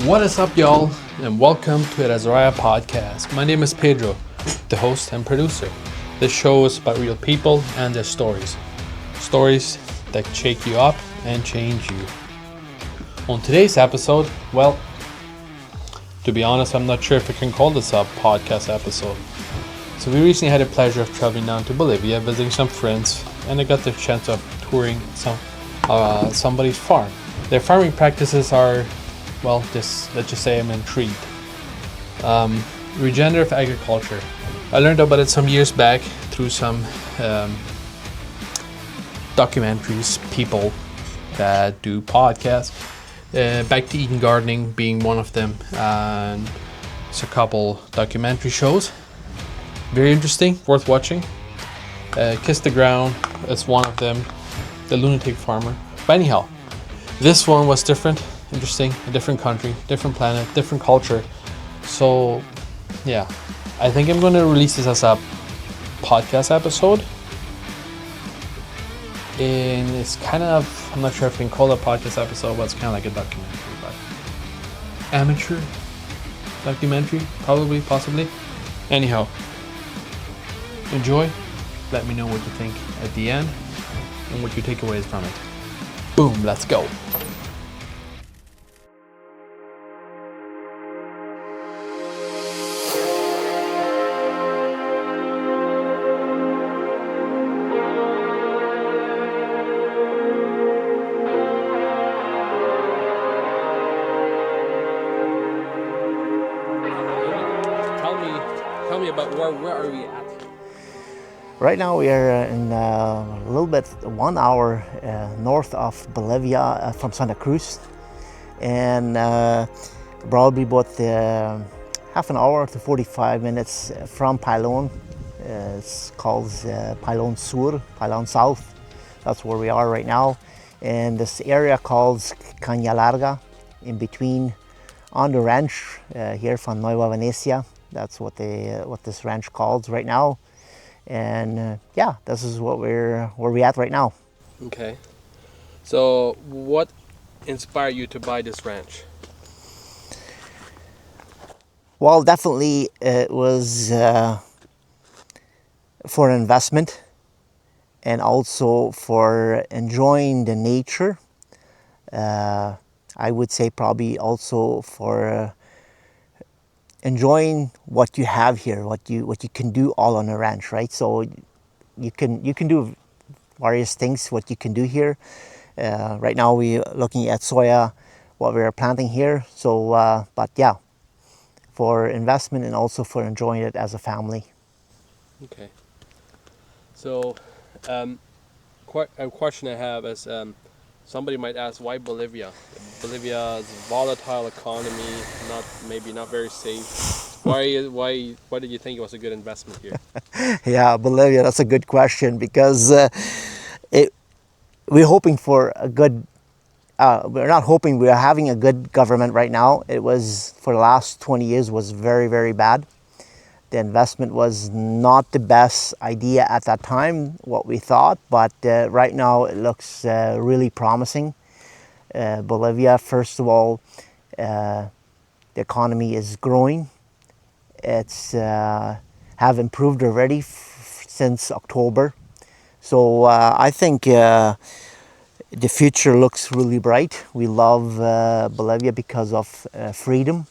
What is up, y'all, and welcome to the Azariah Podcast. My name is Pedro, the host and producer. This show is about real people and their stories. Stories that shake you up and change you. On today's episode, well, to be honest, I'm not sure if I can call this a podcast episode. So we recently had the pleasure of traveling down to Bolivia, visiting some friends, and I got the chance of touring somebody's farm. Their farming practices are, well, let's just say I'm intrigued. Regenerative agriculture. I learned about it some years back through some documentaries, people that do podcasts. Back to Eden Gardening being one of them, and it's a couple documentary shows. Very interesting, worth watching. Kiss the Ground is one of them. The Lunatic Farmer. But anyhow, this one was different, interesting, a different country, different planet, different culture. So, yeah, I think I'm going to release this as a podcast episode. And it's kind of, I'm not sure if I can call it a podcast episode, but it's kind of like a documentary, but amateur documentary, probably, possibly. Anyhow, enjoy. Let me know what you think at the end and what your takeaways from it. Boom, let's go. Tell me about where are we at? Right now we are in a little bit 1 hour north of Bolivia from Santa Cruz, and probably about half an hour to 45 minutes from Pilon. It's called Pilon Sur, Pilon South. That's where we are right now. And this area called Caña Larga, in between on the ranch here from Nueva Venecia. That's what this ranch calls right now. And yeah, this is where we at right now. Okay. So what inspired you to buy this ranch? Well, definitely it was for investment and also for enjoying the nature. I would say probably also for enjoying what you have here, what you can do all on a ranch, right? So you can do various things. What you can do here. Right now we're looking at soya, what we're planting here. So, but yeah, for investment and also for enjoying it as a family. Okay. So, a question I have is, somebody might ask, why Bolivia? Bolivia's volatile economy, not very safe. Why did you think it was a good investment here? Yeah, Bolivia, that's a good question, because we're hoping for a good, we're not hoping, we're having a good government right now. It was, for the last 20 years, was very, very bad. The investment was not the best idea at that time, what we thought, but right now it looks really promising. Bolivia, first of all, the economy is growing. It's have improved already since October. So I think the future looks really bright. We love Bolivia because of freedom.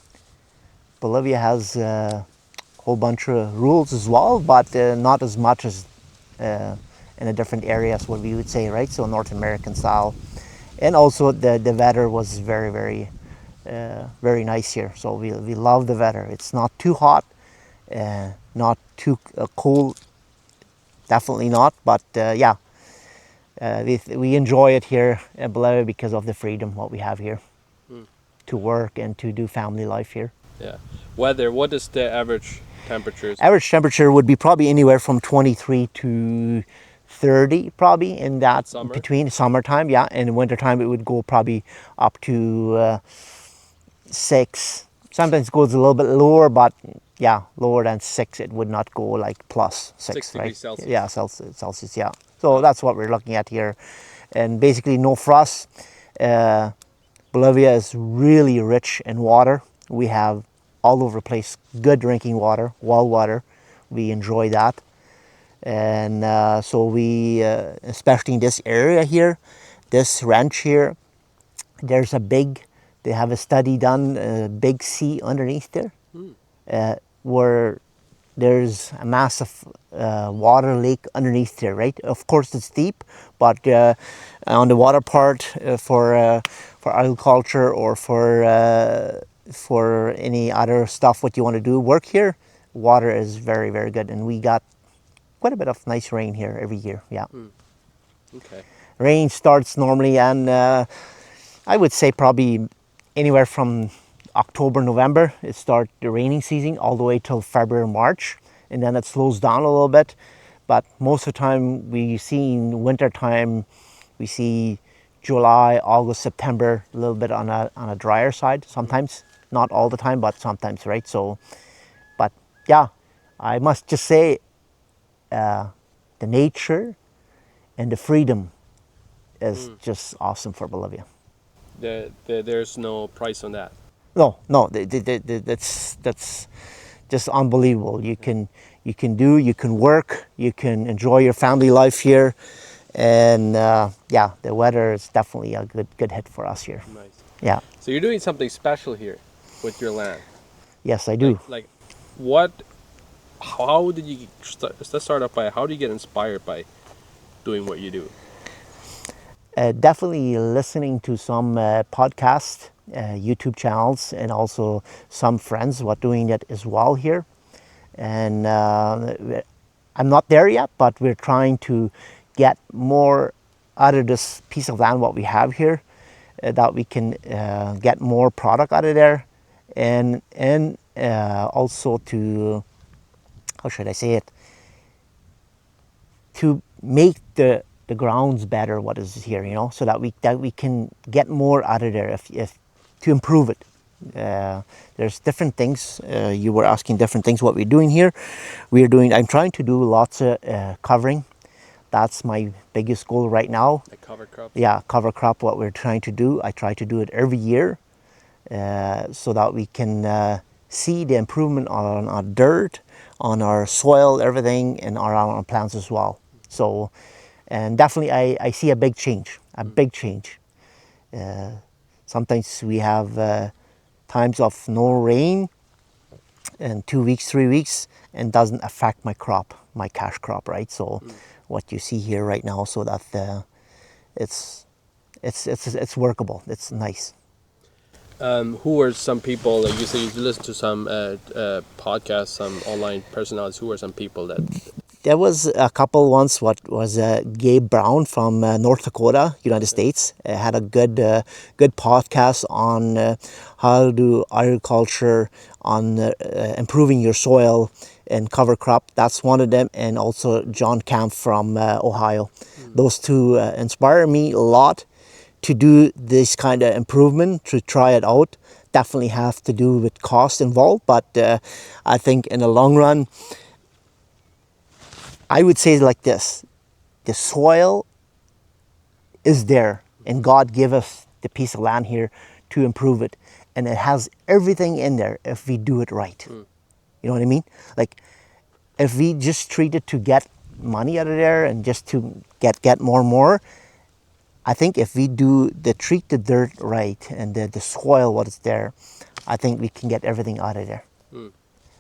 Bolivia has whole bunch of rules as well, but not as much as in the different areas, what we would say, right? So North American style. And also the weather was very, very, very nice here. So we love the weather. It's not too hot, not too cold, definitely not. But yeah, we enjoy it here in Bolivia because of the freedom what we have here to work and to do family life here. Yeah. Weather, what is the average temperatures? Average temperature would be probably anywhere from 23 to 30, probably in that Summer? Between summertime, yeah, and in wintertime it would go probably up to 6. Sometimes it goes a little bit lower, but yeah, lower than 6 it would not go, like plus 6, right? degrees Celsius. Yeah, Celsius, yeah. So that's what we're looking at here, and basically no frost. Bolivia is really rich in water. We have all over the place good drinking water, well water. We enjoy that. And so we, especially in this area here, this ranch here, there's they have a study done, a big sea underneath there, where there's a massive water lake underneath there, right? Of course it's deep, but on the water part for agriculture or for any other stuff what you want to do work here, water is very, very good. And we got quite a bit of nice rain here every year, yeah. Okay. Rain starts normally, and I would say probably anywhere from October, November, it starts the raining season all the way till February, March, and then it slows down a little bit. But most of the time we see in winter time, we see July, August, September, a little bit on a drier side sometimes. Not all the time, but sometimes, right? So, but yeah, I must just say the nature and the freedom is just awesome for Bolivia. There's no price on that. No, that's just unbelievable. You can you can work, you can enjoy your family life here, and yeah, the weather is definitely a good hit for us here. Nice. Yeah. So you're doing something special here with your land. Yes, I do. Like what? How did you start? Let's start off by how do you get inspired by doing what you do? Definitely listening to some podcasts, YouTube channels, and also some friends what doing it as well here. And I'm not there yet, but we're trying to get more out of this piece of land what we have here, that we can get more product out of there, and also to, how should I say it, to make the grounds better what is here, you know, so that we can get more out of there if to improve it. There's different things. You were asking different things what we're doing here. I'm trying to do lots of covering. That's my biggest goal right now. Like cover crop. Yeah, cover crop what we're trying to do. I try to do it every year, so that we can see the improvement on our dirt, on our soil, everything, and around our plants as well. So, and definitely I see a big change, big change. Sometimes we have times of no rain in 2 weeks, 3 weeks, and doesn't affect my crop, my cash crop, right? So what you see here right now, so that it's workable, it's nice. Who are some people, like you say you listen to some podcasts, some online personalities, who are some people that... There was a couple once. What was Gabe Brown from North Dakota, United States, had a good podcast on how to do agriculture, on improving your soil and cover crop. That's one of them, and also John Camp from Ohio. Those two inspire me a lot to do this kind of improvement, to try it out. Definitely have to do with cost involved, but I think in the long run, I would say it like this: the soil is there, and God gave us the piece of land here to improve it, and it has everything in there if we do it right. You know what I mean? Like, if we just treat it to get money out of there and just to get more, I think if we treat the dirt right and the soil what is there, I think we can get everything out of there.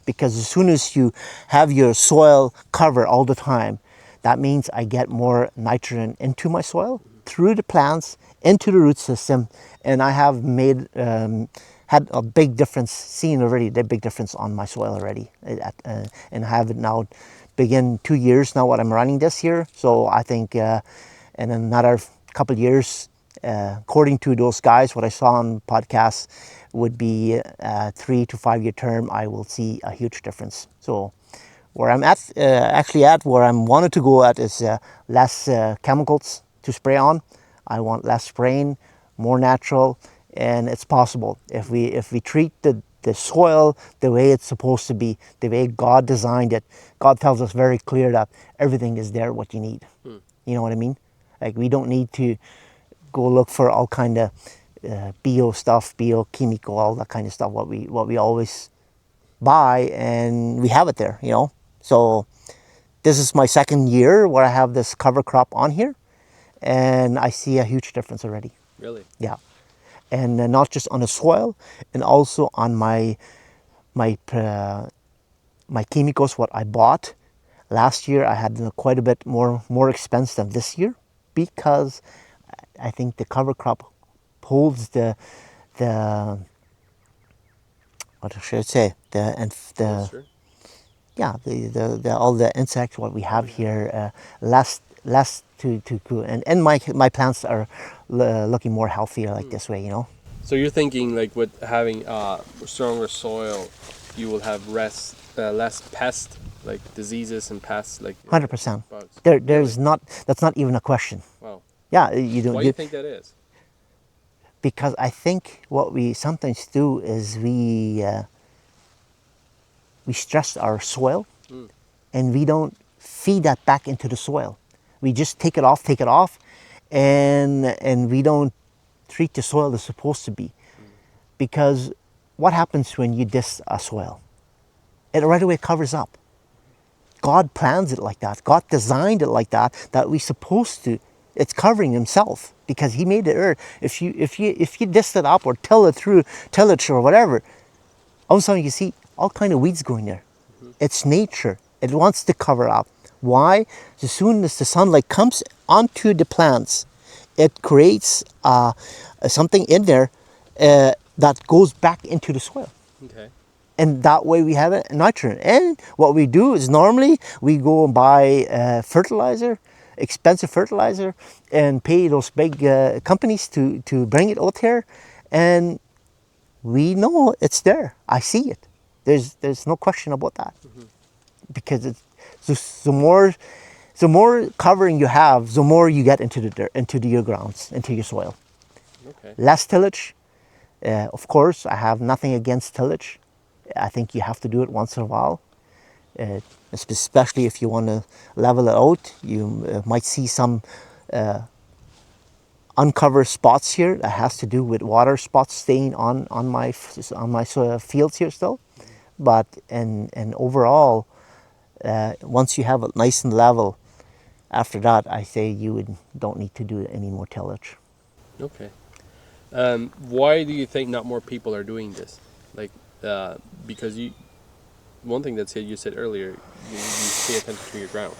Because as soon as you have your soil covered all the time, that means I get more nitrogen into my soil, through the plants, into the root system, and I have had a big difference, seen already the big difference on my soil already, and I have it now begin 2 years now what I'm running this year. So I think in another couple of years, according to those guys, what I saw on podcasts, would be a 3 to 5 year term, I will see a huge difference. So where I'm at, where I'm wanted to go at is less chemicals to spray on. I want less spraying, more natural, and it's possible if we treat the soil the way it's supposed to be, the way God designed it. God tells us very clear that everything is there what you need. You know what I mean? Like, we don't need to go look for all kind of bio stuff, biochemical, all that kind of stuff. What we always buy, and we have it there, you know. So this is my second year where I have this cover crop on here, and I see a huge difference already. Really? Yeah, and not just on the soil, and also on my my chemicals. What I bought last year, I had quite a bit more expense than this year, because I think the cover crop holds the what should I say, Moisture? yeah, the all the insects what we have here, less to cool, and my plants are looking more healthier like this way, you know. So you're thinking like with having stronger soil, you will have less pest, like diseases and pests, like 100%. bugs. There's Really? not, that's not even a question. Wow. Yeah, you don't. Why do you think that is? Because I think what we sometimes do is we stress our soil, and we don't feed that back into the soil. We just take it off, and we don't treat the soil as supposed to be. Because what happens when you diss a soil? It right away covers up. God plans it like that. God designed it like that, that we're supposed to. It's covering Himself because He made the earth. If you diss it up or till it or whatever, all of a sudden you see all kind of weeds growing there. It's nature. It wants to cover up. Why? As soon as the sunlight comes onto the plants, it creates something in there that goes back into the soil. Okay. And that way we have it nitrogen. And what we do is normally we go and buy fertilizer, expensive fertilizer, and pay those big companies to bring it out here. And we know it's there. I see it. There's no question about that. Because it's the more covering you have, the more you get into the dirt, into your grounds, into your soil. Okay. Less tillage. Of course, I have nothing against tillage. I think you have to do it once in a while, especially if you want to level it out. You might see some uncovered spots here. That has to do with water spots staying on my fields here still. But and overall, once you have it nice and level, after that, I say don't need to do any more tillage. Okay. Why do you think not more people are doing this? Like, because one thing that you said earlier, you pay attention to your ground.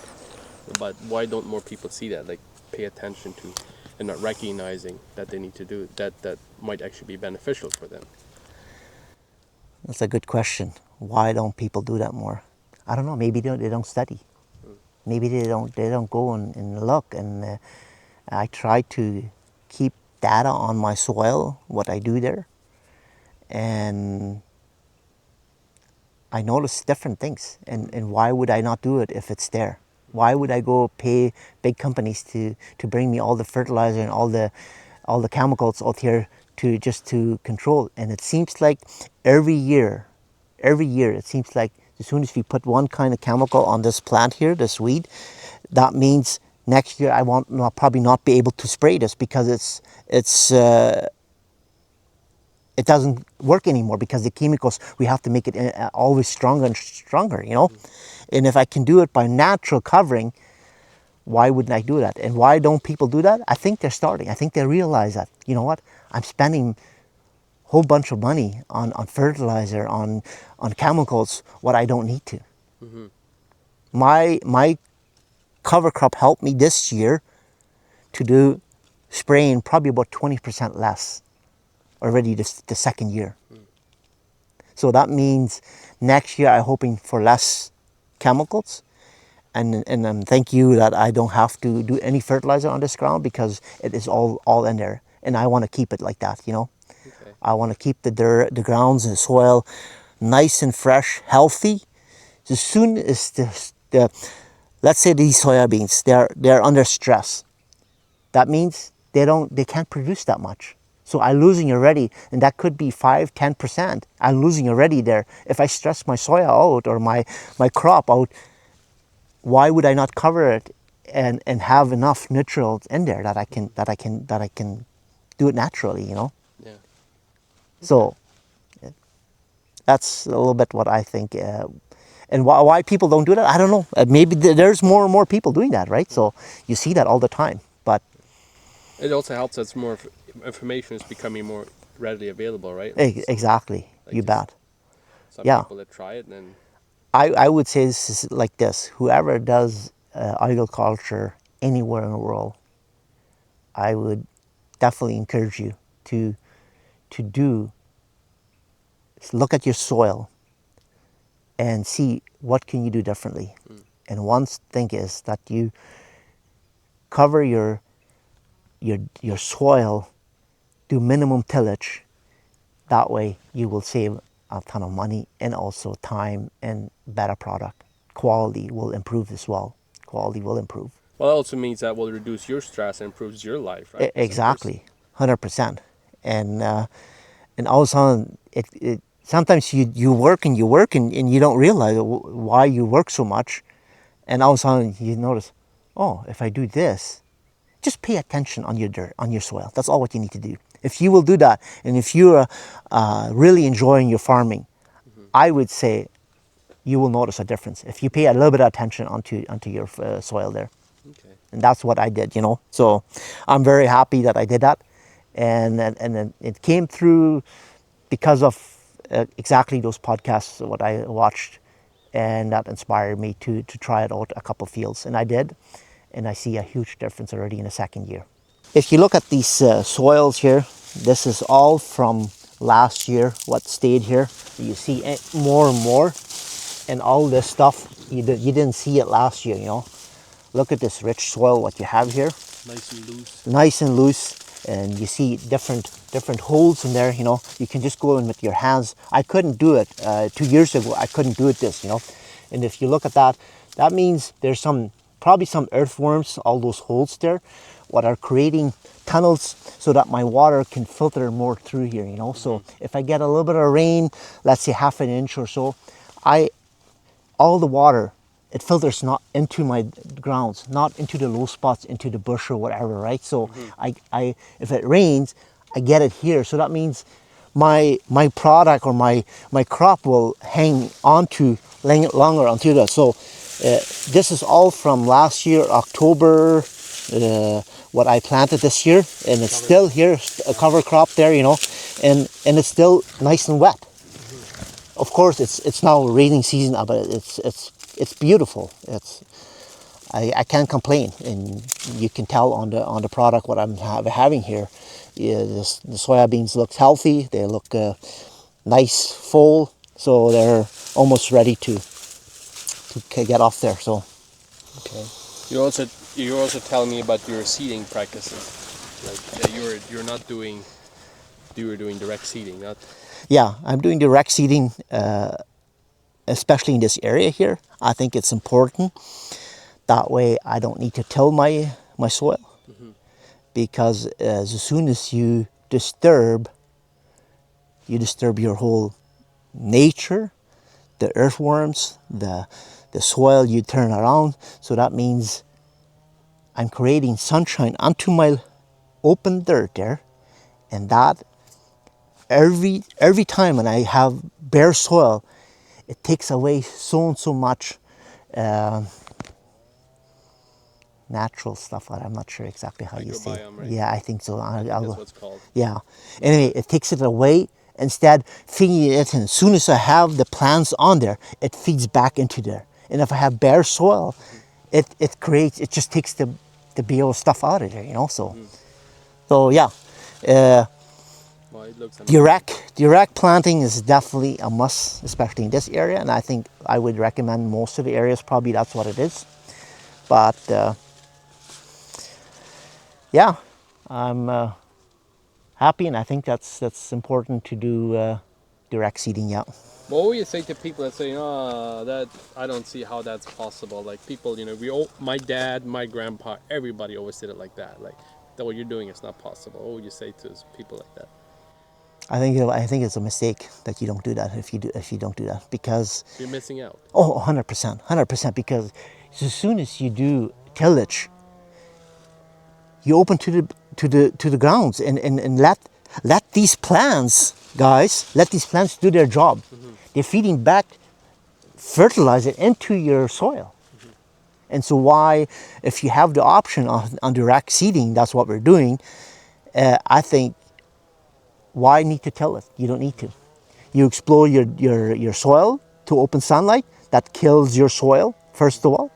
But why don't more people see that? Like, pay attention to, and not recognizing that they need to do that might actually be beneficial for them. That's a good question. Why don't people do that more? I don't know. Maybe they don't study. Maybe they don't go and look. And I try to keep data on my soil, what I do there, and I notice different things. And why would I not do it if it's there? Why would I go pay big companies to bring me all the fertilizer and all the chemicals out here to control? And it seems like every year, it seems like as soon as we put one kind of chemical on this plant here, this weed, that means next year I won't probably not be able to spray this because it doesn't work anymore, because the chemicals, we have to make it always stronger and stronger, you know. And if I can do it by natural covering, why wouldn't I do that? And why don't people do that? I think they're starting. I think they realize that, you know what, I'm spending a whole bunch of money on fertilizer, on chemicals, what I don't need to. My cover crop helped me this year to do spraying probably about 20% less already the second year. So that means next year I'm hoping for less chemicals, and thank you that I don't have to do any fertilizer on this ground, because it is all in there, and I want to keep it like that, you know. Okay. I want to keep the dirt, the grounds and the soil nice and fresh, healthy. As soon as the let's say these soybeans, they're under stress, that means they can't produce that much. So I'm losing already, and that could be 5-10%. I'm losing already there. If I stress my soil out or my crop out, why would I not cover it and have enough nutrients in there that I can do it naturally, you know? So that's a little bit what I think. And why people don't do that, I don't know. Maybe there's more and more people doing that, right? So you see that all the time. But It also helps that more information is becoming more readily available, right? Like exactly, like you bet. some Yeah, people that try it, and then I would say this is like this. Whoever does agriculture anywhere in the world, I would definitely encourage you to do look at your soil and see what can you do differently. And one thing is that you cover your soil, do minimum tillage. That way you will save a ton of money and also time and better product. Quality will improve as well. Quality will improve. well, it also means that will reduce your stress and improves your life, right? As a person. Exactly, 100%. And all of a sudden, it sometimes you work and you work and you don't realize why you work so much, and all of a sudden you notice, oh, if I do this, just pay attention on your dirt, on your soil. That's all what you need to do. If you will do that, and if you're really enjoying your farming, I would say you will notice a difference if you pay a little bit of attention onto your soil there. Okay. And that's what I did, you know. So I'm very happy that I did that, and then it came through because of exactly those podcasts what I watched, and that inspired me to try it out a couple fields, and I did, and I see a huge difference already in the second year. If you look at these soils here, this is all from last year. What stayed here, you see more and more, and all this stuff you didn't see it last year, you know. Look at this rich soil what you have here. Nice and loose. Nice and loose, and you see different holes in there, you know. You can just go in with your hands. I couldn't do it 2 years ago. I couldn't do it this, you know. And if you look at that, that means there's probably some earthworms, all those holes there, what are creating tunnels so that my water can filter more through here, you know. So if I get a little bit of rain, let's say half an inch or so, all the water, it filters not into my grounds, not into the low spots, into the bush or whatever, right? So I if it rains, I get it here. So that means my product or my crop will hang onto longer until that. So this is all from last year, October, what I planted this year, and it's still here, a cover crop there, you know, and it's still nice and wet. Of course, it's now raining season, but it's beautiful. I can't complain, and you can tell on the product what I'm having here. Yeah, the soybeans look healthy. They look nice, full, so they're almost ready to get off there. So. Okay. You also tell me about your seeding practices. Like you were doing direct seeding, not. Yeah, I'm doing direct seeding, especially in this area here. I think it's important. That way I don't need to till my soil, because as soon as you disturb your whole nature, the earthworms, the soil you turn around. So that means I'm creating sunshine onto my open dirt there, and that every time when I have bare soil, it takes away so and so much natural stuff. I'm not sure exactly how you say. Microbiome, right? Yeah, I think so. That's what it's called. Yeah. Anyway, it takes it away. Instead, feeding it, and as soon as I have the plants on there, it feeds back into there. And if I have bare soil, it just takes the BO stuff out of there, you know. So yeah. Well, it looks amazing. Direct planting is definitely a must, especially in this area, and I think I would recommend most of the areas. Probably that's what it is. But yeah, I'm happy, and I think that's important to do direct seeding. Yeah. What would you say to people that say, that I don't see how that's possible? Like people, my dad, my grandpa, everybody always did it like that. Like that what you're doing is not possible. What would you say to people like that? I think it's a mistake that you don't do that if you don't do that, because You're missing out. Oh, 100%, because as soon as you do tillage, you open to the grounds and let these plants guys, let these plants do their job. They're feeding back fertilizer into your soil. And so why, if you have the option on direct seeding, that's what we're doing, I think, why need to till it? You don't need to. You explore your soil to open sunlight, that kills your soil, first of all.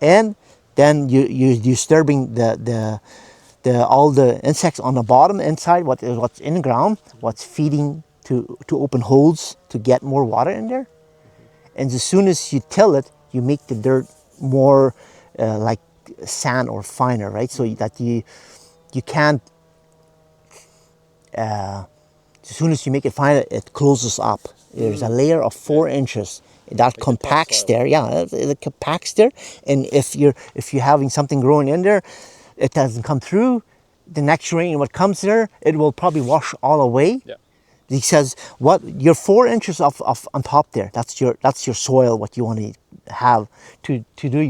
And then you're disturbing the all the insects on the bottom inside, what's in the ground, what's feeding to open holes to get more water in there. And as soon as you till it, you make the dirt more like sand or finer, right? So that you can't, as soon as you make it finer, it closes up. There's a layer of 4 inches that like compacts there. Yeah, it compacts there. And if you're having something growing in there, it doesn't come through. The next rain, what comes there, it will probably wash all away. Yeah. He says, what your 4 inches of on top there, that's your soil, what you want to have to do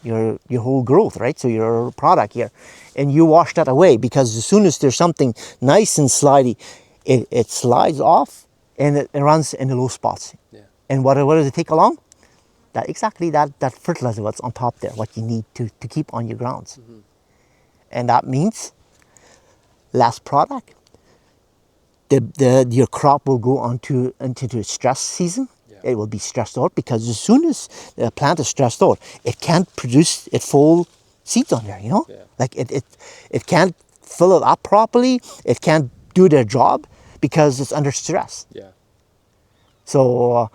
your whole growth, right? So your product here, and you wash that away, because as soon as there's something nice and slidey, it slides off and it runs in the low spots. Yeah. And what does it take along? That fertilizer what's on top there, what you need to keep on your grounds. And that means less product. Your crop will go into the stress season. Yeah. It will be stressed out, because as soon as the plant is stressed out, it can't produce its full seeds on there, Yeah. Like it can't fill it up properly. It can't do their job because it's under stress. Yeah. So,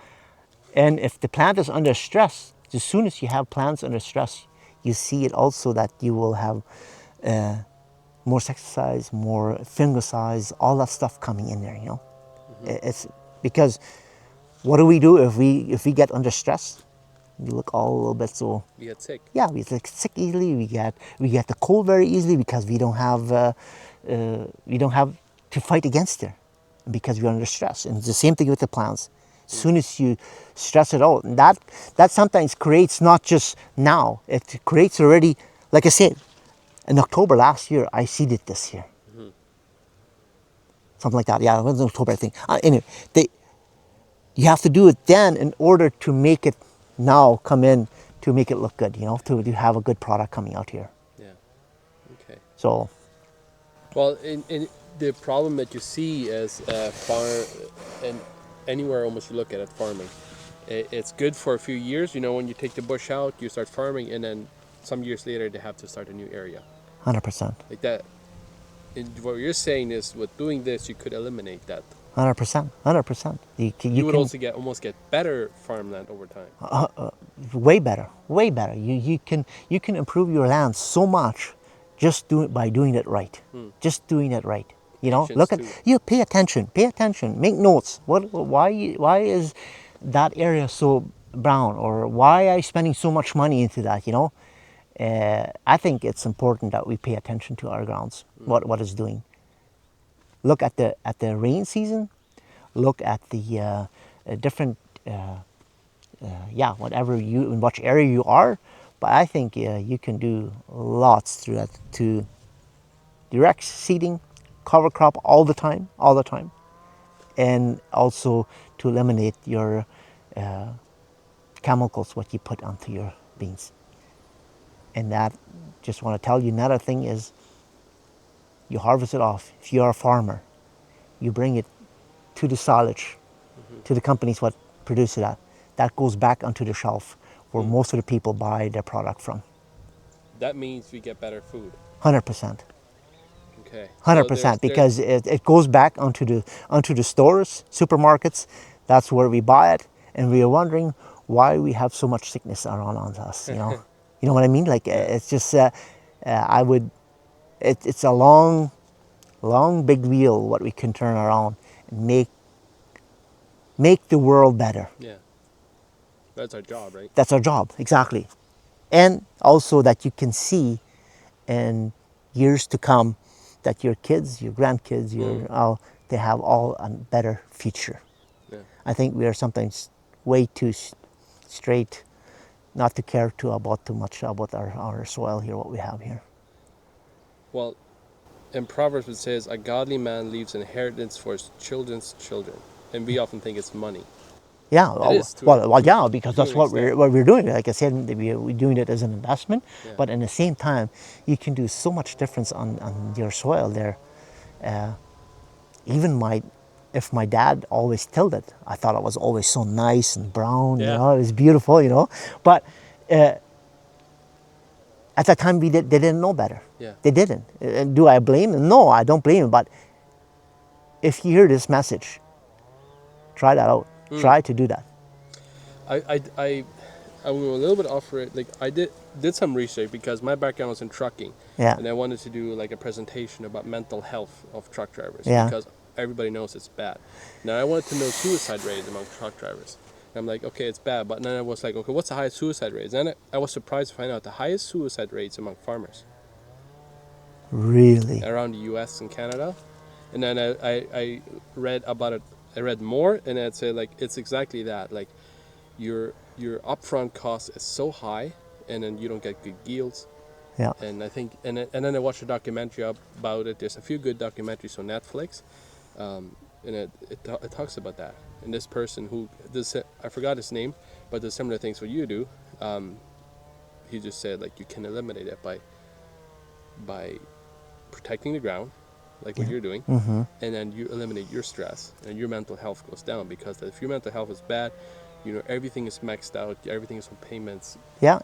and if the plant is under stress, as soon as you have plants under stress, you see it also that you will have more insecticides, more fungicides, all that stuff coming in there, It's because what do we do if we get under stress? We look all a little bit so. We get sick. Yeah, we get sick easily. We get the cold very easily, because we don't have to fight against it, because we're under stress. And it's the same thing with the plants. As soon as you stress it out, and that sometimes creates not just now. It creates already, like I said, in October last year, I seeded this year. Something like that. Yeah, it was October, I think. Anyway, you have to do it then in order to make it now come in, to make it look good, to have a good product coming out here. Yeah. Okay. So. Well, in the problem that you see as farm, and anywhere almost you look at it, farming, it's good for a few years. When you take the bush out, you start farming, and then some years later they have to start a new area. 100%. Like that. And what you're saying is, with doing this, you could eliminate that. 100%. 100%. You would also almost get better farmland over time. Way better. Way better. You can improve your land so much just by doing it right. Just doing it right. Look at pay attention. Make notes. Why is that area so brown, or why are you spending so much money into that? I think it's important that we pay attention to our grounds, what it's doing. Look at the rain season. Look at the different, whatever in which area you are. But I think you can do lots through that, to direct seeding, cover crop all the time, and also to eliminate your chemicals, what you put onto your beans. And that, just want to tell you, another thing is, you harvest it off. If you're a farmer, you bring it to the silage, to the companies what produce it at. That goes back onto the shelf where most of the people buy their product from. That means we get better food. 100%. Okay. 100%, because it goes back onto the stores, supermarkets. That's where we buy it, and we are wondering why we have so much sickness around us. You know what I mean? Like it's just it's a long big wheel what we can turn around and make the world better. Yeah. That's our job, right? That's our job, exactly. And also that you can see in years to come that your kids, your grandkids, they have all a better future. Yeah. I think we are sometimes way too straight not to care too much about our soil here, what we have here. Well, in Proverbs it says, a godly man leaves inheritance for his children's children. And we often think it's money. Yeah, It is to yeah, because to that's an extent. what we're doing. Like I said, we're doing it as an investment, Yeah. but in the same time, you can do so much difference on your soil there. Even if my dad always tilled it, I thought it was always so nice and brown, Yeah. it was beautiful, But at that time, they didn't know better. Yeah. They didn't. And do I blame them? No, I don't blame them. But if you hear this message, try that out. Try to do that. I went a little bit off for it. Like I did some research because my background was in trucking, Yeah. and I wanted to do like a presentation about mental health of truck drivers Yeah. because everybody knows it's bad. Now I wanted to know suicide rates among truck drivers. And I'm like, okay, it's bad, but then I was like, okay, what's the highest suicide rates? And I was surprised to find out the highest suicide rates among farmers Really? around the U.S. and Canada. And then I read about it. I read more, and it said like it's exactly that. Like your upfront cost is so high, and then you don't get good yields. Yeah. And I think, and then I watched a documentary about it. There's a few good documentaries on Netflix, and it talks about that. And this person I forgot his name, but does similar things what you do. He just said like you can eliminate it by protecting the ground, like what you're doing, and then you eliminate your stress, and your mental health goes down because if your mental health is bad, everything is maxed out, everything is on payments. Yeah.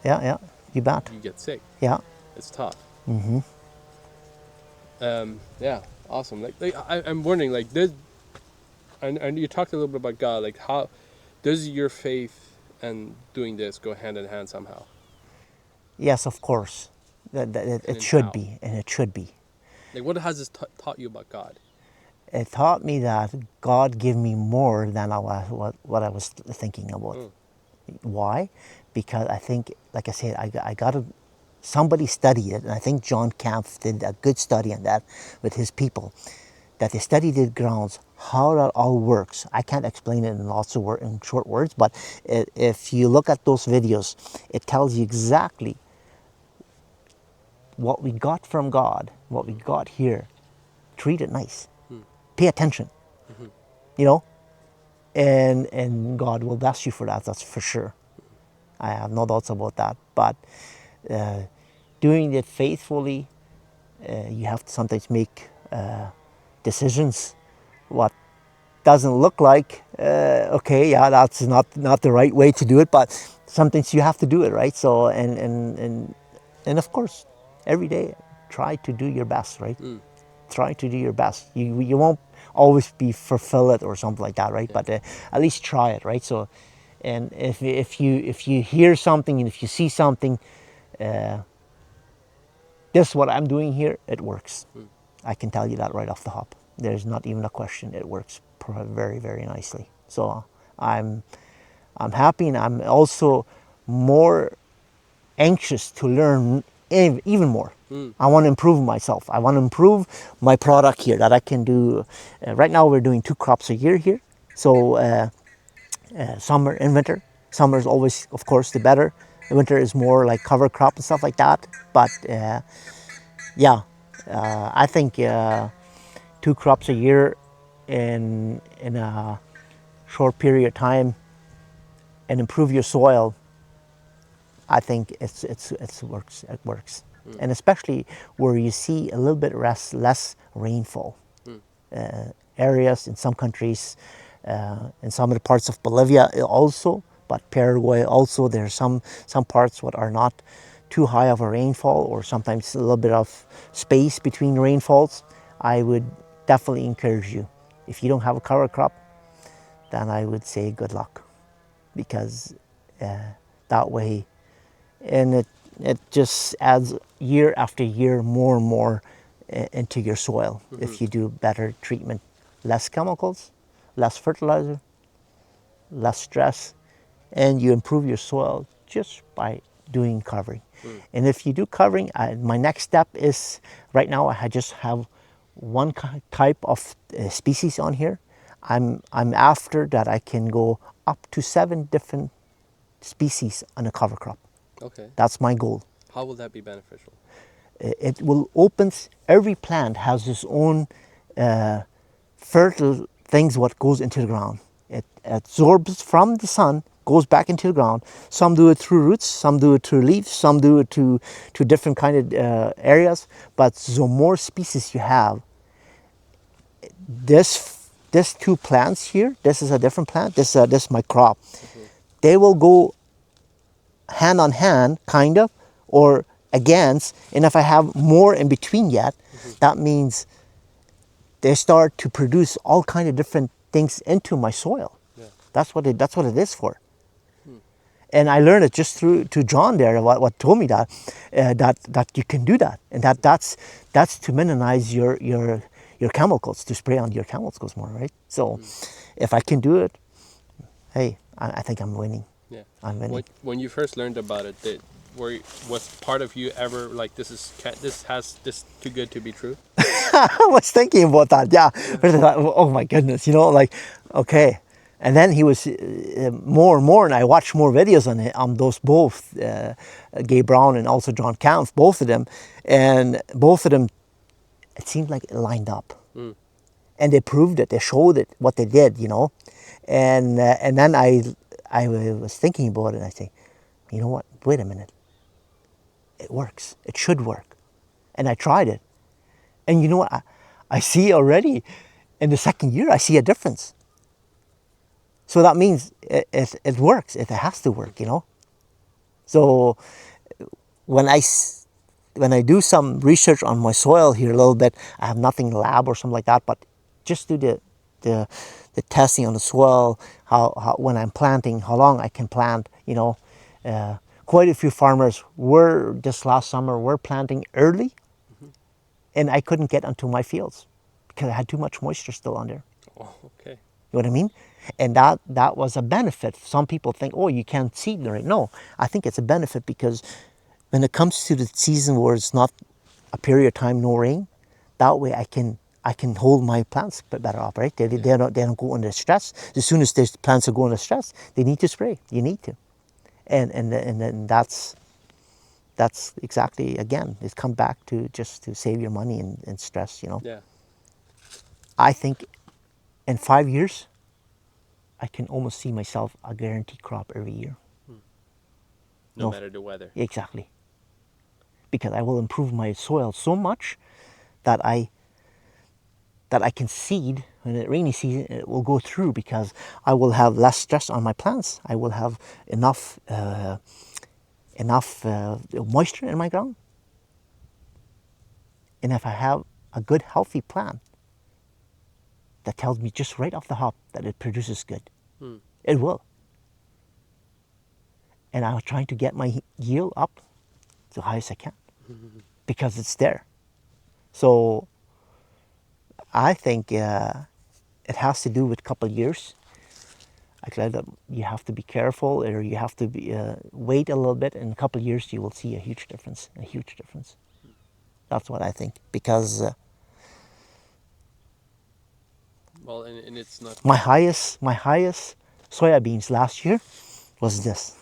You bet. You get sick. Yeah. It's tough. Yeah, awesome. I'm wondering, like, and you talked a little bit about God. Like, how does your faith and doing this go hand in hand somehow? Yes, of course. It should be, and it should be. Like, what has this taught you about God? It taught me that God gave me more than what I was thinking about. Why? Because I think, like I said, I got to, somebody study it, and I think John Kampf did a good study on that with his people, that they studied the grounds, how that all works. I can't explain it in in short words, but if you look at those videos, it tells you exactly what we got from God, what we got here. Treat it nice. Pay attention. You know, and God will bless you for that. That's for sure. I have no doubts about that. But doing it faithfully, you have to sometimes make decisions. What doesn't look like okay, yeah, that's not the right way to do it. But sometimes you have to do it, right? So and of course, every day try to do your best, right? Try to do your best. You won't always be fulfilled or something like that, right? Yeah. But at least try it, right? So, and if you hear something and if you see something, this what I'm doing here, it works. I can tell you that right off the hop. There's not even a question. It works very, very nicely. So I'm happy, and I'm also more anxious to learn even more. I want to improve myself. I want to improve my product here that I can do. Right now we're doing 2 crops a year here. So summer and winter. Summer is always, of course, the better. Winter is more like cover crop and stuff like that. But yeah, I think 2 crops a year in a short period of time and improve your soil, I think it works. It works, and especially where you see a little bit less rainfall. Areas in some countries, in some of the parts of Bolivia also, but Paraguay also. There's some parts what are not too high of a rainfall, or sometimes a little bit of space between rainfalls. I would definitely encourage you. If you don't have a cover crop, then I would say good luck, because that way, and it just adds year after year more and more into your soil. If you do better treatment, less chemicals, less fertilizer, less stress, and you improve your soil just by doing covering. And if you do covering, my next step is, right now I just have one type of species on here. I'm after that I can go up to 7 different species on a cover crop. Okay. That's my goal. How will that be beneficial? it will open. Every plant has its own fertile things what goes into the ground. It absorbs from the sun, goes back into the ground. Some do it through roots, some do it through leaves, some do it to different kind of areas. But the more species you have, this two plants here, this is a different plant, this is my crop. They will go hand on hand, kind of, or against. And if I have more in between yet, that means they start to produce all kind of different things into my soil. Yeah. That's what it is for. And I learned it just through to John there. What told me that you can do that, and that's to minimize your chemicals, to spray on your chemicals more, right? So if I can do it, hey, I think I'm winning. Yeah. I'm winning. When you first learned about it, was part of you ever like, this is too good to be true? I was thinking about that. Yeah. But I thought, oh my goodness, like, okay. And then he was more and more, and I watched more videos on those both, Gabe Brown and also John Kampf, both of them, and both of them, it seemed like it lined up, and they proved it. They showed it what they did, and then I was thinking about it, and I say, you know what? Wait a minute. It works. It should work, and I tried it, and you know what? I see already, in the second year, I see a difference. So that means it works. It has to work, So when I do some research on my soil here a little bit, I have nothing in the lab or something like that, but just do the testing on the soil, how when I'm planting, how long I can plant, quite a few farmers this last summer were planting early, and I couldn't get onto my fields because I had too much moisture still on there. Oh, okay. You know what I mean? And that was a benefit. Some people think, oh, you can't seed right. No, I think it's a benefit because when it comes to the season where it's not a period of time, no rain, that way I can hold my plants better up, right? They don't go under stress. As soon as these plants are going under stress, they need to spray. You need to, and then that's exactly, again, it's come back to just to save your money and stress. Yeah. I think in 5 years, I can almost see myself a guaranteed crop every year. No matter the weather. Exactly. Because I will improve my soil so much that I can seed when the rainy season. It will go through because I will have less stress on my plants. I will have enough moisture in my ground. And if I have a good, healthy plant, that tells me just right off the hop that it produces good. It will. And I'm trying to get my yield up as high as I can because it's there. So I think it has to do with a couple of years. I said that you have to be careful, or you have to wait a little bit. In a couple of years, you will see a huge difference. That's what I think, because well, and it's not my highest soybeans last year was this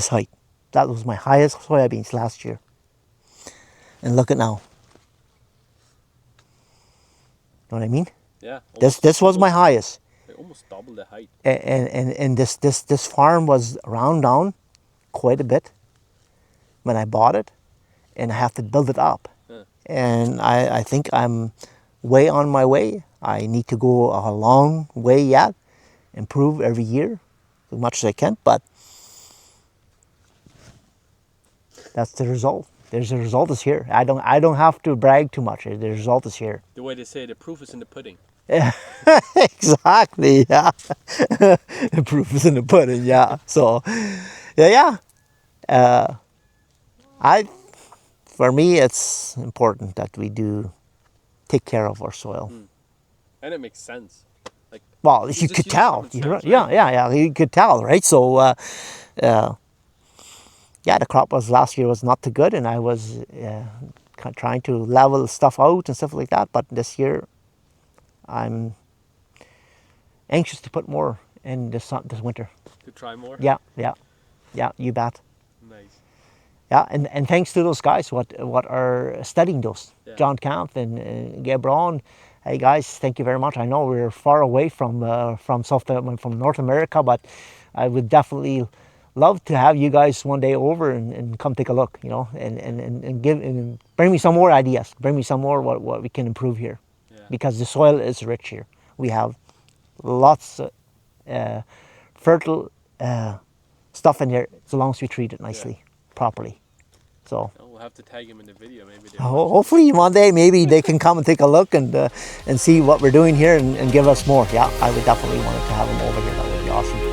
height. That was my highest soybeans last year. And look at now. Know what I mean? Yeah. This was my highest. Almost double the height. And this farm was round down quite a bit when I bought it, and I have to build it up. And I think I'm way on my way. I need to go a long way yet, improve every year as much as I can, but that's the result. The result is here. I don't have to brag too much. The result is here. The way they say, the proof is in the pudding. Exactly, yeah. The proof is in the pudding, yeah. So, yeah. For me, it's important that we do take care of our soil. And it makes sense. Like, well, you could tell. Yeah. You could tell, right? So, the crop last year was not too good, and I was trying to level stuff out and stuff like that. But this year, I'm anxious to put more in this winter. To try more? Yeah, you bet. Nice. Yeah, and thanks to those guys what are studying those. Yeah. John Camp and Gebron. Hey guys, thank you very much. I know we're far away from North America, but I would definitely love to have you guys one day over and come take a look, you know, and give and bring me some more ideas. Bring me some more what we can improve here, because the soil is rich here. We have lots of fertile stuff in here as long as we treat it nicely, properly. So we'll have to tag him in the video. Maybe hopefully one day maybe they can come and take a look and see what we're doing here and give us more. Yeah, I would definitely want to have them over here. That would be awesome.